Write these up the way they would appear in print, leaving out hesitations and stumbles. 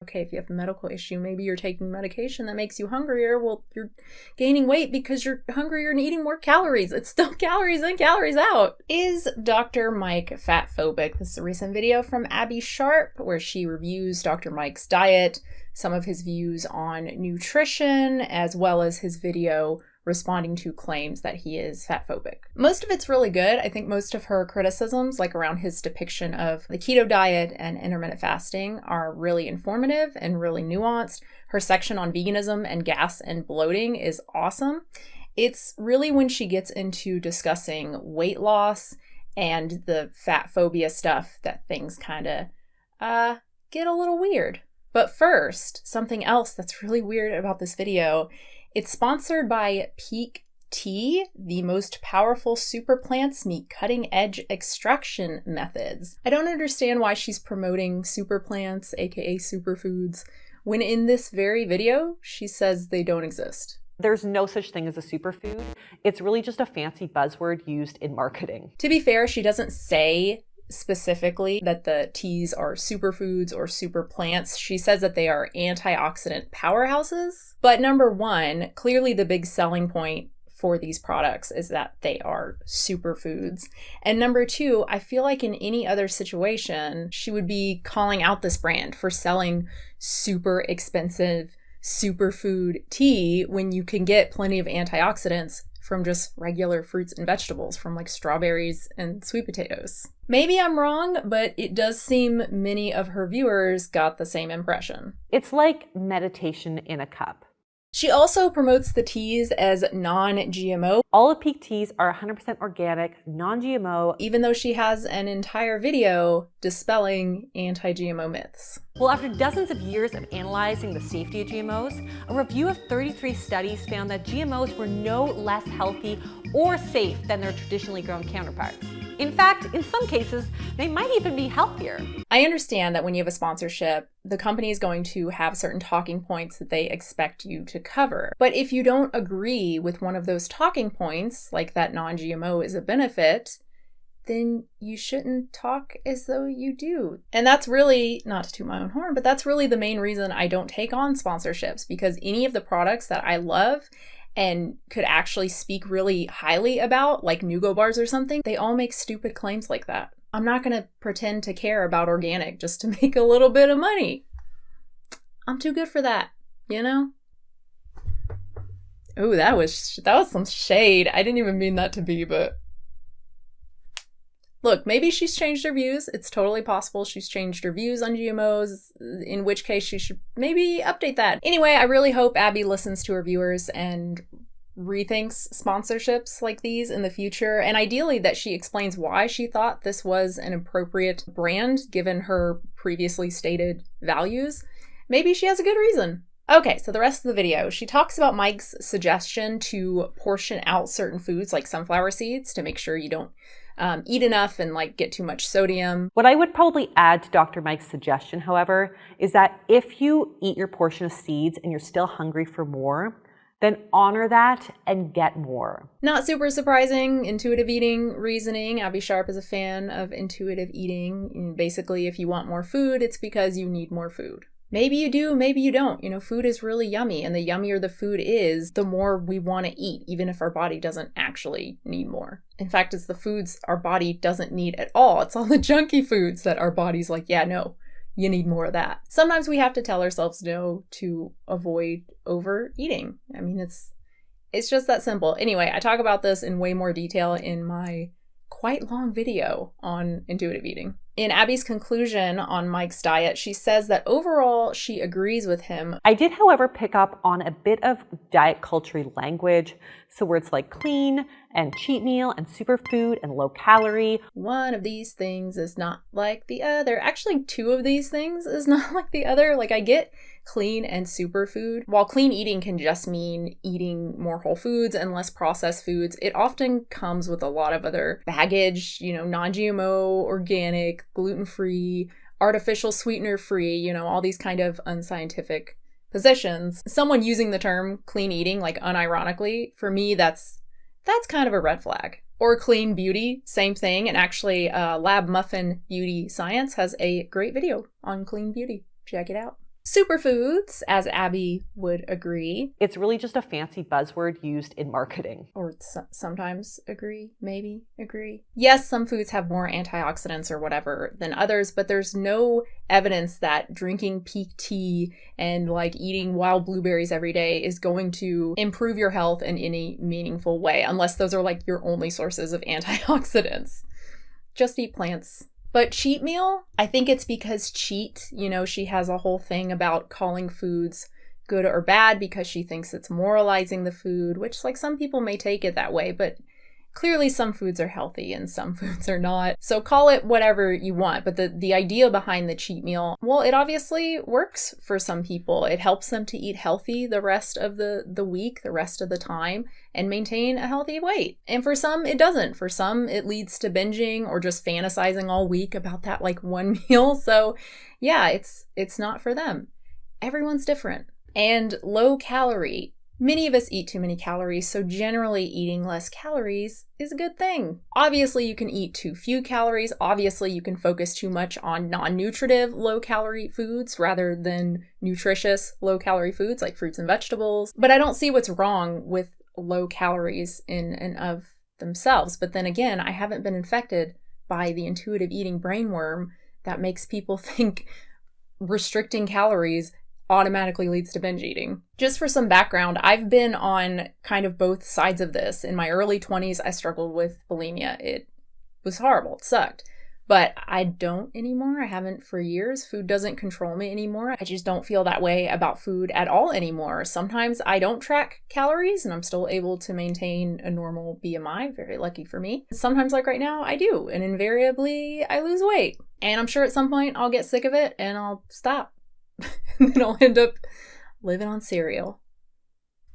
okay, if you have a medical issue, maybe you're taking medication that makes you hungrier. Well, you're gaining weight because you're hungrier and eating more calories. It's still calories in, calories out. Is Dr. Mike fatphobic? This is a recent video from Abbey Sharp where she reviews Dr. Mike's diet, some of his views on nutrition, as well as his video responding to claims that he is fatphobic. Most of it's really good. I think most of her criticisms, like around his depiction of the keto diet and intermittent fasting, are really informative and really nuanced. Her section on veganism and gas and bloating is awesome. It's really when she gets into discussing weight loss and the fat phobia stuff that things kind of get a little weird. But first, something else that's really weird about this video. It's sponsored by Pique tea, the most powerful super plants meet cutting-edge extraction methods. I don't understand why she's promoting super plants, aka superfoods, when in this very video, she says they don't exist. There's no such thing as a superfood. It's really just a fancy buzzword used in marketing. To be fair, she doesn't say specifically that the teas are superfoods or super plants. She says that they are antioxidant powerhouses. But number one, clearly the big selling point for these products is that they are superfoods. And number two, I feel like in any other situation, she would be calling out this brand for selling super expensive superfood tea when you can get plenty of antioxidants from just regular fruits and vegetables, from like strawberries and sweet potatoes. Maybe I'm wrong, but it does seem many of her viewers got the same impression. It's like meditation in a cup. She also promotes the teas as non-GMO. All of Pique teas are 100% organic, non-GMO, even though she has an entire video dispelling anti-GMO myths. Well, after dozens of years of analyzing the safety of GMOs, a review of 33 studies found that GMOs were no less healthy or safe than their traditionally grown counterparts. In fact, in some cases, they might even be healthier. I understand that when you have a sponsorship, the company is going to have certain talking points that they expect you to cover. But if you don't agree with one of those talking points, like that non-GMO is a benefit, then you shouldn't talk as though you do. And that's really, not to toot my own horn, but that's really the main reason I don't take on sponsorships, because any of the products that I love and could actually speak really highly about, like Nugo bars or something, they all make stupid claims like that. I'm not going to pretend to care about organic just to make a little bit of money. I'm too good for that, you know? Ooh, that was some shade. I didn't even mean that to be, but look, maybe she's changed her views. It's totally possible she's changed her views on GMOs, in which case she should maybe update that. Anyway, I really hope Abbey listens to her viewers and rethinks sponsorships like these in the future, and ideally that she explains why she thought this was an appropriate brand given her previously stated values. Maybe she has a good reason. Okay, so the rest of the video, she talks about Mike's suggestion to portion out certain foods like sunflower seeds to make sure you don't eat enough and like get too much sodium. What I would probably add to Dr. Mike's suggestion, however, is that if you eat your portion of seeds and you're still hungry for more, then honor that and get more. Not super surprising, intuitive eating reasoning. Abbey Sharp is a fan of intuitive eating. And basically, if you want more food, it's because you need more food. Maybe you do, maybe you don't. You know, food is really yummy, and the yummier the food is, the more we want to eat, even if our body doesn't actually need more. In fact, it's the foods our body doesn't need at all. It's all the junky foods that our body's like, yeah, no, you need more of that. Sometimes we have to tell ourselves no to avoid overeating. I mean, it's just that simple. Anyway, I talk about this in way more detail in my quite long video on intuitive eating. In Abbey's conclusion on Mike's diet, she says that overall she agrees with him. I did, however, pick up on a bit of diet culture language. So words like clean and cheat meal and superfood and low calorie. One of these things is not like the other. Actually, two of these things is not like the other. Like, I get clean and superfood. While clean eating can just mean eating more whole foods and less processed foods, it often comes with a lot of other baggage, you know, non-GMO, organic, gluten-free, artificial sweetener-free, you know, all these kind of unscientific positions. Someone using the term clean eating, like unironically, for me, that's kind of a red flag. Or clean beauty, same thing. And actually, Lab Muffin Beauty Science has a great video on clean beauty. Check it out. Superfoods, as Abby would agree. It's really just a fancy buzzword used in marketing. Or sometimes agree, maybe agree. Yes, some foods have more antioxidants or whatever than others, but there's no evidence that drinking Pique tea and like eating wild blueberries every day is going to improve your health in any meaningful way, unless those are like your only sources of antioxidants. Just eat plants. But cheat meal, I think it's because cheat, she has a whole thing about calling foods good or bad because she thinks it's moralizing the food, which like some people may take it that way, but clearly some foods are healthy and some foods are not. So call it whatever you want. But the idea behind the cheat meal, well, it obviously works for some people. It helps them to eat healthy the rest of the week, the rest of the time, and maintain a healthy weight. And for some, it doesn't. For some, it leads to binging or just fantasizing all week about that like one meal. So yeah, it's not for them. Everyone's different. And low calorie. Many of us eat too many calories, so generally eating less calories is a good thing. Obviously, you can eat too few calories. Obviously, you can focus too much on non-nutritive low-calorie foods rather than nutritious low-calorie foods like fruits and vegetables. But I don't see what's wrong with low calories in and of themselves. But then again, I haven't been infected by the intuitive eating brainworm that makes people think restricting calories automatically leads to binge eating. Just for some background, I've been on kind of both sides of this. In my early 20s, I struggled with bulimia. It was horrible. It sucked. But I don't anymore. I haven't for years. Food doesn't control me anymore. I just don't feel that way about food at all anymore. Sometimes I don't track calories and I'm still able to maintain a normal BMI. Very lucky for me. Sometimes, like right now, I do. And invariably, I lose weight. And I'm sure at some point I'll get sick of it and I'll stop. And then I'll end up living on cereal.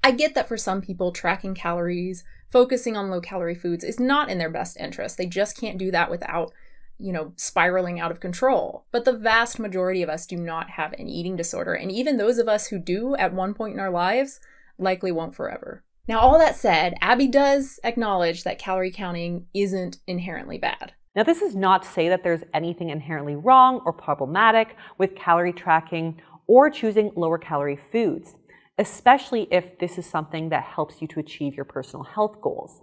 I get that for some people, tracking calories, focusing on low-calorie foods is not in their best interest. They just can't do that without, spiraling out of control. But the vast majority of us do not have an eating disorder. And even those of us who do at one point in our lives likely won't forever. Now, all that said, Abby does acknowledge that calorie counting isn't inherently bad. Now, this is not to say that there's anything inherently wrong or problematic with calorie tracking or choosing lower calorie foods, especially if this is something that helps you to achieve your personal health goals.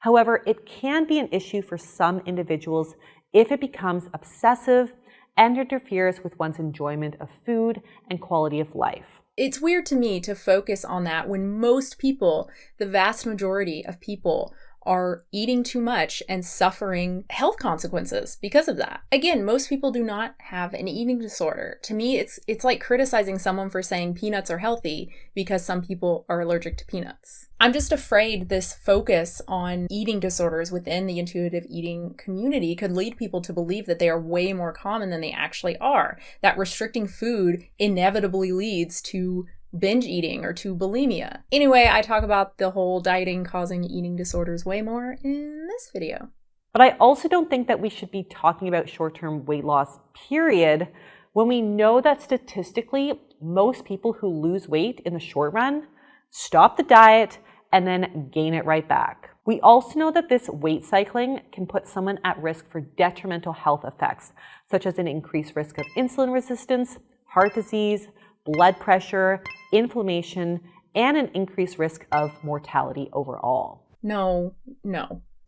However, it can be an issue for some individuals if it becomes obsessive and interferes with one's enjoyment of food and quality of life. It's weird to me to focus on that when most people, the vast majority of people, are eating too much and suffering health consequences because of that. Again, most people do not have an eating disorder. To me, it's like criticizing someone for saying peanuts are healthy because some people are allergic to peanuts. I'm just afraid this focus on eating disorders within the intuitive eating community could lead people to believe that they are way more common than they actually are, that restricting food inevitably leads to binge eating or to bulimia. Anyway, I talk about the whole dieting causing eating disorders way more in this video. But I also don't think that we should be talking about short-term weight loss, period, when we know that statistically, most people who lose weight in the short run stop the diet and then gain it right back. We also know that this weight cycling can put someone at risk for detrimental health effects, such as an increased risk of insulin resistance, heart disease, blood pressure, inflammation, and an increased risk of mortality overall. No.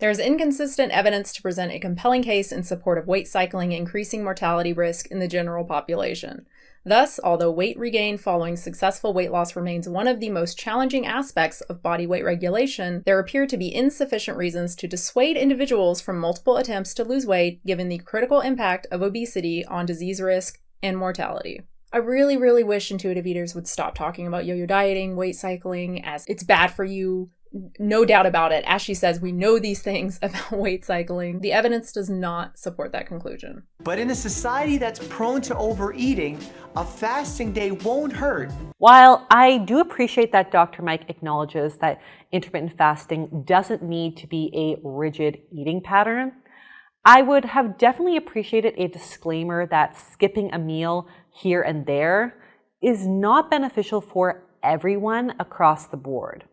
There's inconsistent evidence to present a compelling case in support of weight cycling increasing mortality risk in the general population. Thus, although weight regain following successful weight loss remains one of the most challenging aspects of body weight regulation, there appear to be insufficient reasons to dissuade individuals from multiple attempts to lose weight given the critical impact of obesity on disease risk and mortality. I really, really wish intuitive eaters would stop talking about yo-yo dieting, weight cycling, as it's bad for you. No doubt about it. As she says, we know these things about weight cycling. The evidence does not support that conclusion. But in a society that's prone to overeating, a fasting day won't hurt. While I do appreciate that Dr. Mike acknowledges that intermittent fasting doesn't need to be a rigid eating pattern, I would have definitely appreciated a disclaimer that skipping a meal here and there is not beneficial for everyone across the board.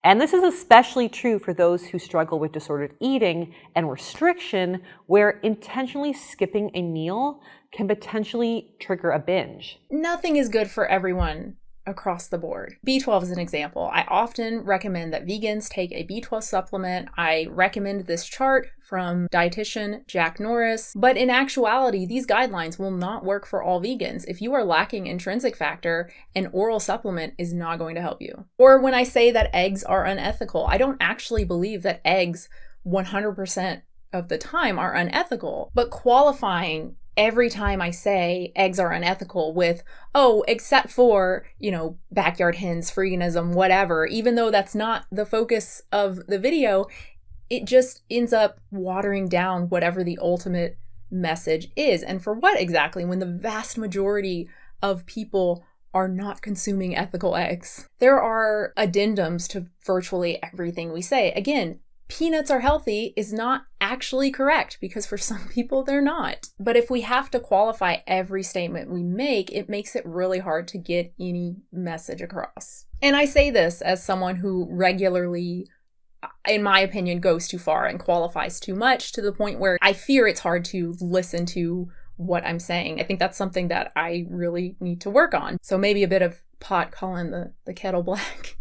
And this is especially true for those who struggle with disordered eating and restriction, where intentionally skipping a meal can potentially trigger a binge. Nothing is good for everyone across the board. B12 is an example. I often recommend that vegans take a B12 supplement. I recommend this chart from Dietitian Jack Norris, but in actuality, these guidelines will not work for all vegans. If you are lacking intrinsic factor, an oral supplement is not going to help you. Or when I say that eggs are unethical, I don't actually believe that eggs 100% of the time are unethical, but qualifying every time I say eggs are unethical with, oh, except for, backyard hens, veganism, whatever, even though that's not the focus of the video, it just ends up watering down whatever the ultimate message is. And for what exactly, when the vast majority of people are not consuming ethical eggs? There are addendums to virtually everything we say. Again, peanuts are healthy is not actually correct because for some people they're not. But if we have to qualify every statement we make, it makes it really hard to get any message across. And I say this as someone who regularly, in my opinion, goes too far and qualifies too much to the point where I fear it's hard to listen to what I'm saying. I think that's something that I really need to work on. So maybe a bit of pot calling the kettle black.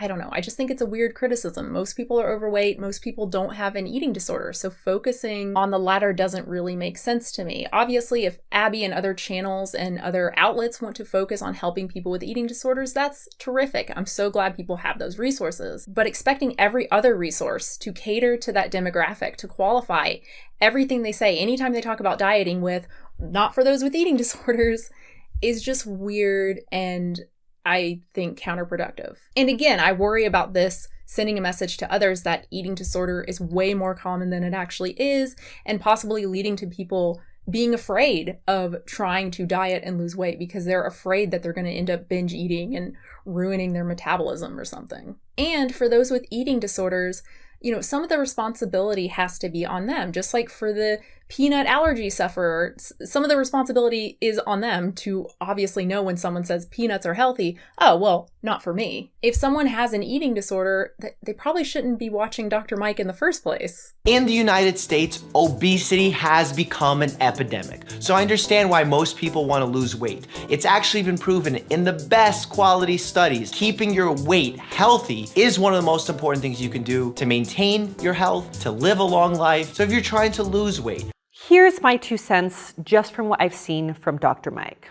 I don't know. I just think it's a weird criticism. Most people are overweight. Most people don't have an eating disorder. So focusing on the latter doesn't really make sense to me. Obviously, if Abbey and other channels and other outlets want to focus on helping people with eating disorders, that's terrific. I'm so glad people have those resources. But expecting every other resource to cater to that demographic, to qualify everything they say anytime they talk about dieting with not for those with eating disorders is just weird and I think counterproductive. And again, I worry about this sending a message to others that eating disorder is way more common than it actually is, and possibly leading to people being afraid of trying to diet and lose weight because they're afraid that they're going to end up binge eating and ruining their metabolism or something. And for those with eating disorders, some of the responsibility has to be on them. Just like for the peanut allergy sufferer, some of the responsibility is on them to obviously know when someone says peanuts are healthy, oh, well, not for me. If someone has an eating disorder, they probably shouldn't be watching DR.MIKE in the first place. In the United States, obesity has become an epidemic. So I understand why most people want to lose weight. It's actually been proven in the best quality studies. Keeping your weight healthy is one of the most important things you can do to maintain your health, to live a long life. So if you're trying to lose weight, here's my 2 cents just from what I've seen from DR.MIKE.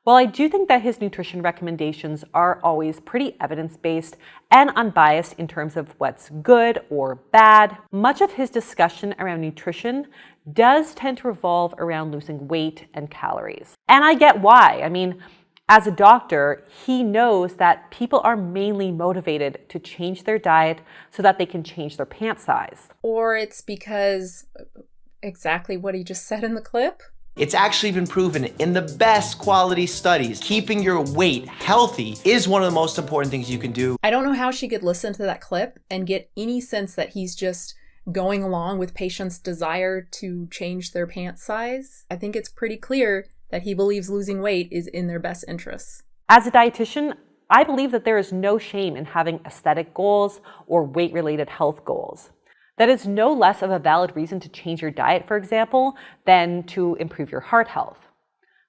While I do think that his nutrition recommendations are always pretty evidence-based and unbiased in terms of what's good or bad, much of his discussion around nutrition does tend to revolve around losing weight and calories. And I get why. I mean, as a doctor, he knows that people are mainly motivated to change their diet so that they can change their pant size. Or it's because exactly what he just said in the clip. it's actually been proven in the best quality studies. Keeping your weight healthy is one of the most important things you can do. I don't know how she could listen to that clip and get any sense that he's just going along with patients' desire to change their pant size. I think it's pretty clear that he believes losing weight is in their best interests. As a dietitian, I believe that there is no shame in having aesthetic goals or weight-related health goals. That is no less of a valid reason to change your diet, for example, than to improve your heart health.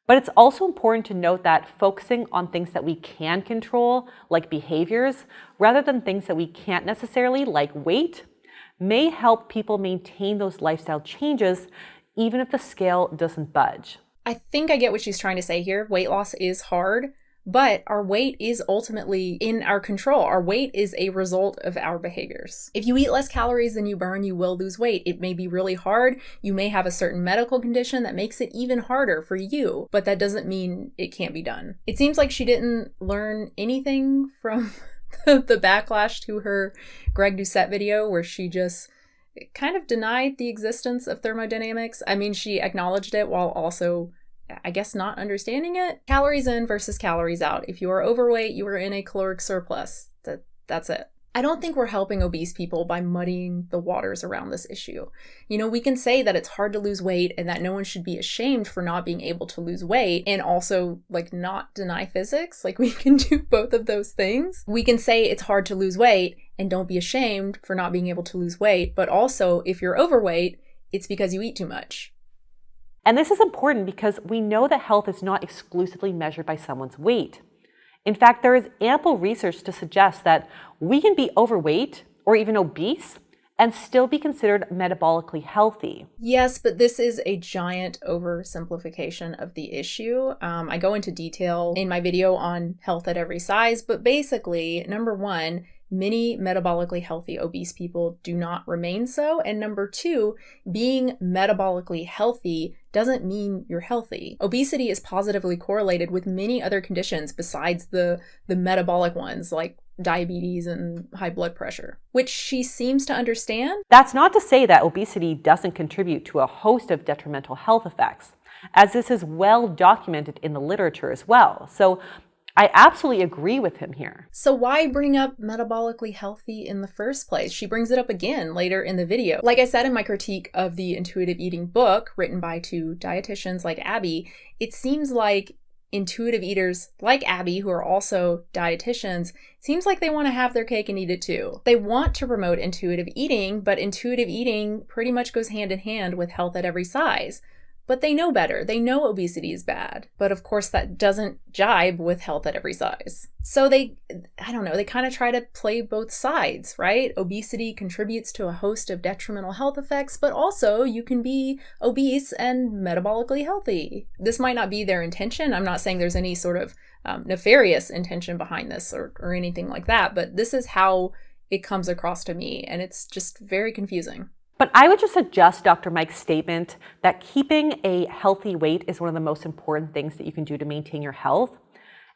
But it's also important to note that focusing on things that we can control, like behaviors, rather than things that we can't necessarily, like weight, may help people maintain those lifestyle changes, even if the scale doesn't budge. I think I get what she's trying to say here. Weight loss is hard, but our weight is ultimately in our control. Our weight is a result of our behaviors. If you eat less calories than you burn, you will lose weight. It may be really hard. You may have a certain medical condition that makes it even harder for you, but that doesn't mean it can't be done. It seems like she didn't learn anything from the backlash to her Greg Doucette video, where she just kind of denied the existence of thermodynamics. I mean, she acknowledged it while also, I guess, not understanding it. Calories in versus calories out. If you are overweight, you are in a caloric surplus. That's it. I don't think we're helping obese people by muddying the waters around this issue. You know, we can say that it's hard to lose weight and that no one should be ashamed for not being able to lose weight and also like not deny physics. Like we can do both of those things. We can say it's hard to lose weight and don't be ashamed for not being able to lose weight. But also if you're overweight, it's because you eat too much. And this is important because we know that health is not exclusively measured by someone's weight. In fact, there is ample research to suggest that we can be overweight or even obese and still be considered metabolically healthy. Yes, but this is a giant oversimplification of the issue. I go into detail in my video on health at every size, but basically, number one, many metabolically healthy obese people do not remain so. And number two, being metabolically healthy doesn't mean you're healthy. Obesity is positively correlated with many other conditions besides the metabolic ones like diabetes and high blood pressure, which she seems to understand. That's not to say that obesity doesn't contribute to a host of detrimental health effects, as this is well documented in the literature as well. So I absolutely agree with him here. So why bring up metabolically healthy in the first place? She brings it up again later in the video. Like I said in my critique of the intuitive eating book written by two dietitians like Abbey, it seems like intuitive eaters like Abbey, who are also dietitians, seems like they want to have their cake and eat it too. They want to promote intuitive eating, but intuitive eating pretty much goes hand in hand with health at every size. But they know better. They know obesity is bad. But of course, that doesn't jibe with health at every size. So they kind of try to play both sides, right? Obesity contributes to a host of detrimental health effects, but also you can be obese and metabolically healthy. This might not be their intention. I'm not saying there's any sort of nefarious intention behind this or anything like that, but this is how it comes across to me, and it's just very confusing. But I would just adjust Dr. Mike's statement that keeping a healthy weight is one of the most important things that you can do to maintain your health.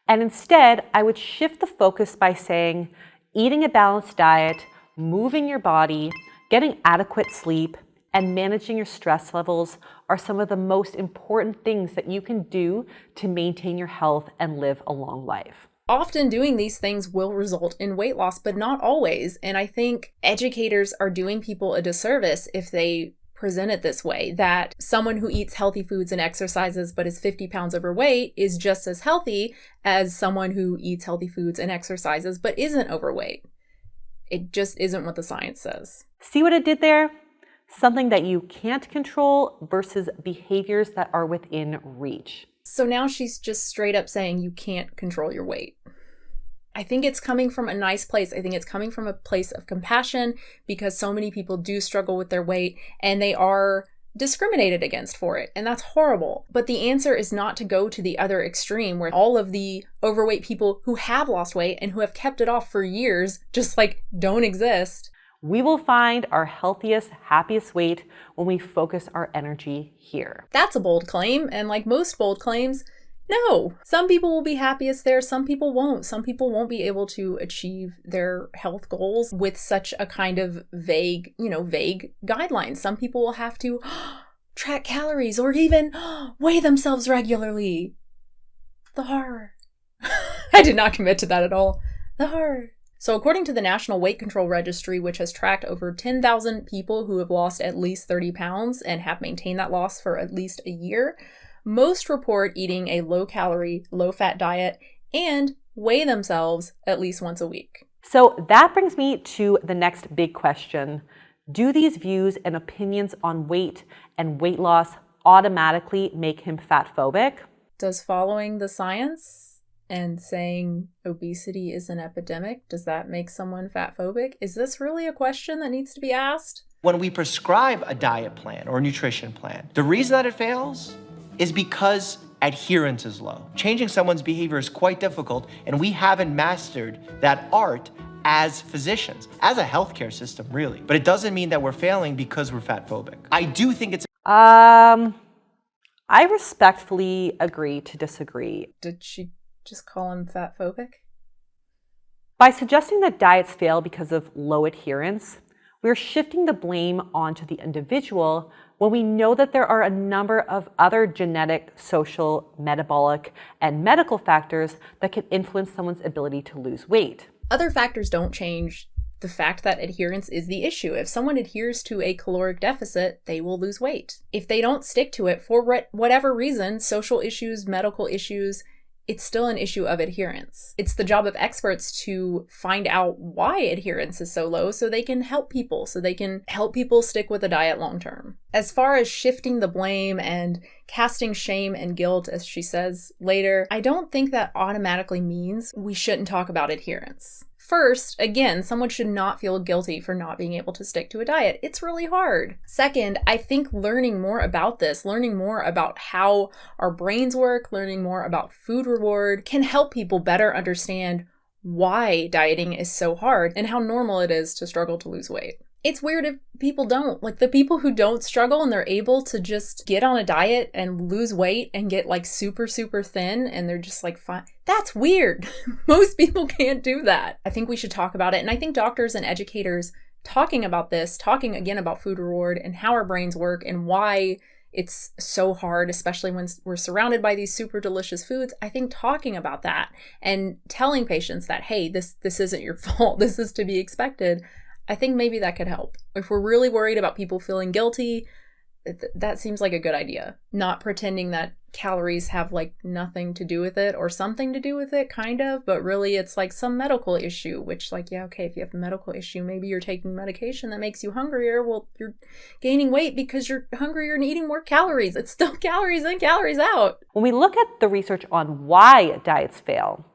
And instead, I would shift the focus by saying eating a balanced diet, moving your body, getting adequate sleep, and managing your stress levels are some of the most important things that you can do to maintain your health and live a long life. Often doing these things will result in weight loss, but not always. And I think educators are doing people a disservice if they present it this way, that someone who eats healthy foods and exercises but is 50 pounds overweight is just as healthy as someone who eats healthy foods and exercises but isn't overweight. It just isn't what the science says. See what it did there? Something that you can't control versus behaviors that are within reach. So now she's just straight up saying you can't control your weight. I think it's coming from a nice place. I think it's coming from a place of compassion because so many people do struggle with their weight and they are discriminated against for it. And that's horrible. But the answer is not to go to the other extreme where all of the overweight people who have lost weight and who have kept it off for years just like don't exist. We will find our healthiest, happiest weight when we focus our energy here. That's a bold claim, and like most bold claims, no. Some people will be happiest there, some people won't. Some people won't be able to achieve their health goals with such a kind of vague guidelines. Some people will have to track calories or even weigh themselves regularly. The horror. I did not commit to that at all. The horror. So according to the National Weight Control Registry, which has tracked over 10,000 people who have lost at least 30 pounds and have maintained that loss for at least a year, most report eating a low-calorie, low-fat diet and weigh themselves at least once a week. So that brings me to the next big question. Do these views and opinions on weight and weight loss automatically make him fatphobic? Does following the science and saying obesity is an epidemic, does that make someone fatphobic? Is this really a question that needs to be asked? When we prescribe a diet plan or a nutrition plan, the reason that it fails is because adherence is low. Changing someone's behavior is quite difficult, and we haven't mastered that art as physicians, as a healthcare system, really. But it doesn't mean that we're failing because we're fatphobic. I do think it's... I respectfully agree to disagree. Did she just call him fatphobic? By suggesting that diets fail because of low adherence, we're shifting the blame onto the individual when we know that there are a number of other genetic, social, metabolic, and medical factors that can influence someone's ability to lose weight. Other factors don't change the fact that adherence is the issue. If someone adheres to a caloric deficit, they will lose weight. If they don't stick to it for whatever reason, social issues, medical issues, it's still an issue of adherence. It's the job of experts to find out why adherence is so low so they can help people stick with a diet long term. As far as shifting the blame and casting shame and guilt, as she says later, I don't think that automatically means we shouldn't talk about adherence. First, again, someone should not feel guilty for not being able to stick to a diet. It's really hard. Second, I think learning more about this, learning more about how our brains work, learning more about food reward can help people better understand why dieting is so hard and how normal it is to struggle to lose weight. It's weird if people don't. Like the people who don't struggle and they're able to just get on a diet and lose weight and get like super, super thin and they're just like fine. That's weird. Most people can't do that. I think we should talk about it. And I think doctors and educators talking about this, talking again about food reward and how our brains work and why it's so hard, especially when we're surrounded by these super delicious foods. I think talking about that and telling patients that, hey, this isn't your fault. This is to be expected. I think maybe that could help. If we're really worried about people feeling guilty, that seems like a good idea. Not pretending that calories have like nothing to do with it or something to do with it, kind of, but really it's like some medical issue, which like, yeah, okay, if you have a medical issue, maybe you're taking medication that makes you hungrier. Well, you're gaining weight because you're hungrier and eating more calories. It's still calories in, calories out. When we look at the research on why diets fail,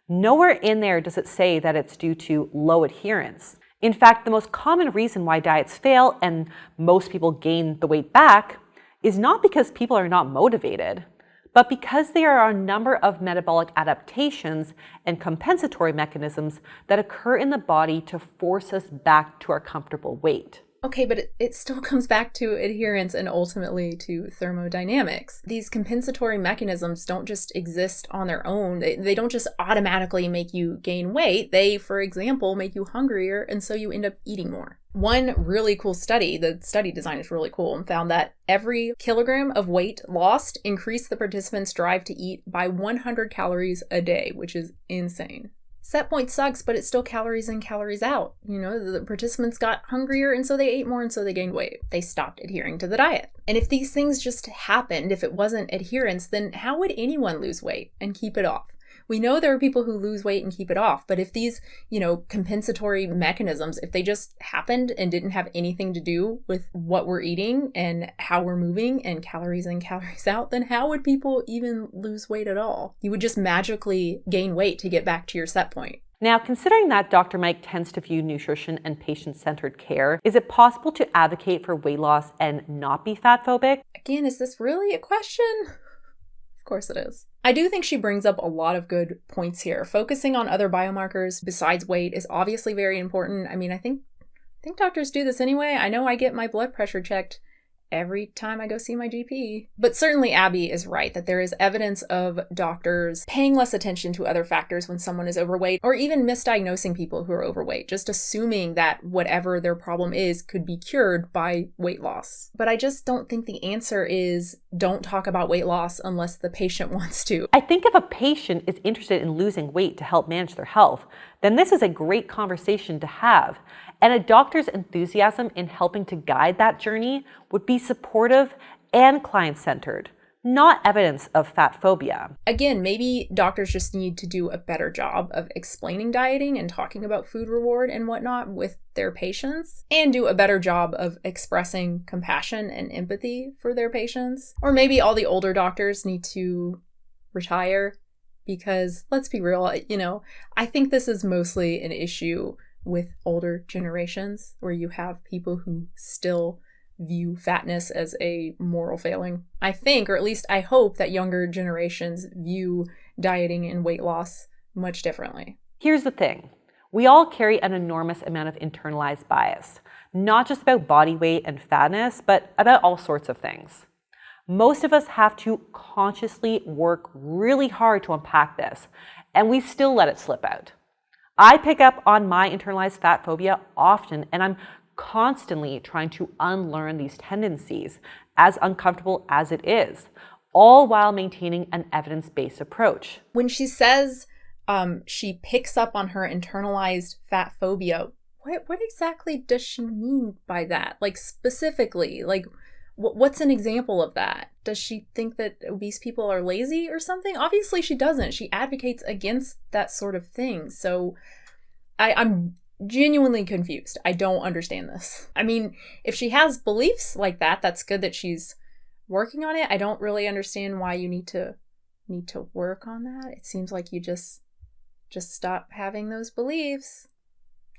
nowhere in there does it say that it's due to low adherence. In fact, the most common reason why diets fail and most people gain the weight back is not because people are not motivated, but because there are a number of metabolic adaptations and compensatory mechanisms that occur in the body to force us back to our comfortable weight. Okay, but it still comes back to adherence and ultimately to thermodynamics. These compensatory mechanisms don't just exist on their own. They don't just automatically make you gain weight. They, for example, make you hungrier, and so you end up eating more. One really cool study, the study design is really cool, and found that every kilogram of weight lost increased the participants' drive to eat by 100 calories a day, which is insane. Set point sucks, but it's still calories in, calories out. You know, the participants got hungrier and so they ate more and so they gained weight. They stopped adhering to the diet. And if these things just happened, if it wasn't adherence, then how would anyone lose weight and keep it off? We know there are people who lose weight and keep it off, but if these, compensatory mechanisms, if they just happened and didn't have anything to do with what we're eating and how we're moving and calories in, calories out, then how would people even lose weight at all? You would just magically gain weight to get back to your set point. Now, considering that Dr. Mike tends to view nutrition and patient-centered care, is it possible to advocate for weight loss and not be fatphobic? Again, is this really a question? Of course it is. I do think she brings up a lot of good points here. Focusing on other biomarkers besides weight is obviously very important. I mean, I think doctors do this anyway. I know I get my blood pressure checked every time I go see my GP. But certainly Abby is right that there is evidence of doctors paying less attention to other factors when someone is overweight, or even misdiagnosing people who are overweight, just assuming that whatever their problem is could be cured by weight loss. But I just don't think the answer is don't talk about weight loss unless the patient wants to. I think if a patient is interested in losing weight to help manage their health, then this is a great conversation to have. And a doctor's enthusiasm in helping to guide that journey would be supportive and client-centered, not evidence of fat phobia. Again, maybe doctors just need to do a better job of explaining dieting and talking about food reward and whatnot with their patients, and do a better job of expressing compassion and empathy for their patients. Or maybe all the older doctors need to retire, because let's be real, I think this is mostly an issue with older generations, where you have people who still view fatness as a moral failing. I think, or at least I hope, that younger generations view dieting and weight loss much differently. Here's the thing. We all carry an enormous amount of internalized bias, not just about body weight and fatness, but about all sorts of things. Most of us have to consciously work really hard to unpack this, and we still let it slip out. I pick up on my internalized fat phobia often, and I'm constantly trying to unlearn these tendencies, as uncomfortable as it is, all while maintaining an evidence-based approach. When she says she picks up on her internalized fat phobia, what exactly does she mean by that? Like, specifically, like, what's an example of that? Does she think that obese people are lazy or something? Obviously she doesn't. She advocates against that sort of thing. So I'm genuinely confused. I don't understand this. I mean, if she has beliefs like that, that's good that she's working on it. I don't really understand why you need to work on that. It seems like you just stop having those beliefs.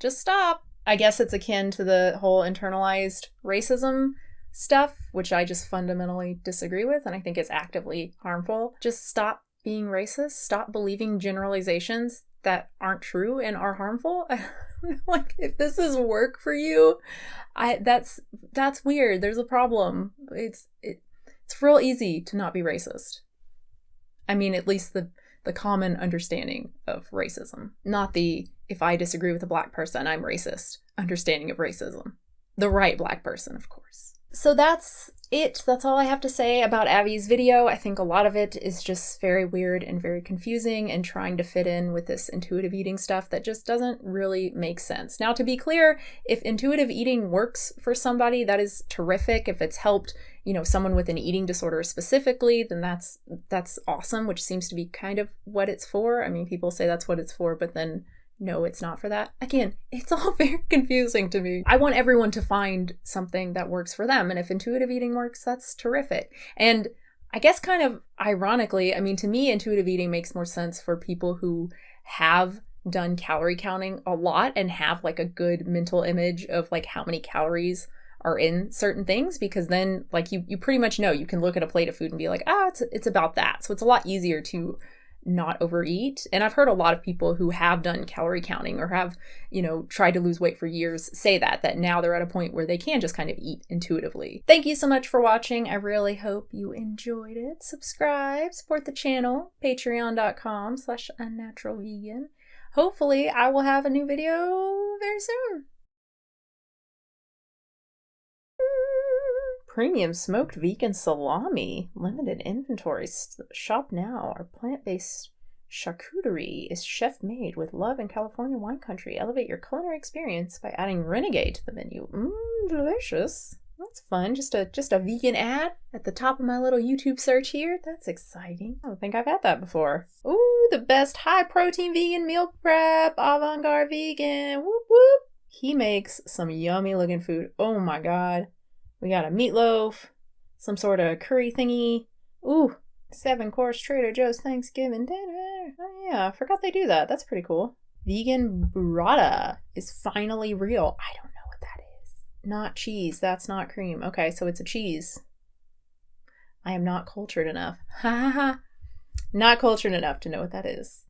Just stop. I guess it's akin to the whole internalized racism stuff, which I just fundamentally disagree with, and I think it's actively harmful. Just stop being racist. Stop believing generalizations that aren't true and are harmful. Like, if this is work for you, that's weird. There's a problem. It's real easy to not be racist. I mean, at least the common understanding of racism, not the if I disagree with a black person, I'm racist understanding of racism. The right black person, of course. So that's it. That's all I have to say about Abby's video. I think a lot of it is just very weird and very confusing and trying to fit in with this intuitive eating stuff that just doesn't really make sense. Now, to be clear, if intuitive eating works for somebody, that is terrific. If it's helped, someone with an eating disorder specifically, then that's awesome, which seems to be kind of what it's for. I mean, people say that's what it's for, but then no, it's not for that. Again, it's all very confusing to me. I want everyone to find something that works for them. And if intuitive eating works, that's terrific. And I guess kind of ironically, I mean, to me, intuitive eating makes more sense for people who have done calorie counting a lot and have like a good mental image of like how many calories are in certain things, because then like you pretty much know, you can look at a plate of food and be like, it's about that. So it's a lot easier to not overeat. And I've heard a lot of people who have done calorie counting or have, tried to lose weight for years say that now they're at a point where they can just kind of eat intuitively. Thank you so much for watching. I really hope you enjoyed it. Subscribe, support the channel, patreon.com/unnaturalvegan. Hopefully I will have a new video very soon. Premium smoked vegan salami. Limited inventory. Shop now. Our plant-based charcuterie is chef-made with love in California wine country. Elevate your culinary experience by adding Renegade to the menu. Delicious. That's fun. Just a vegan ad at the top of my little YouTube search here. That's exciting. I don't think I've had that before. Ooh, the best high-protein vegan meal prep. Avant-garde vegan. Whoop, whoop. He makes some yummy-looking food. Oh my god. We got a meatloaf, some sort of curry thingy. Ooh, 7-course Trader Joe's Thanksgiving dinner. Oh yeah, I forgot they do that. That's pretty cool. Vegan burrata is finally real. I don't know what that is. Not cheese. That's not cream. Okay, so it's a cheese. I am not cultured enough. Ha ha ha. Not cultured enough to know what that is.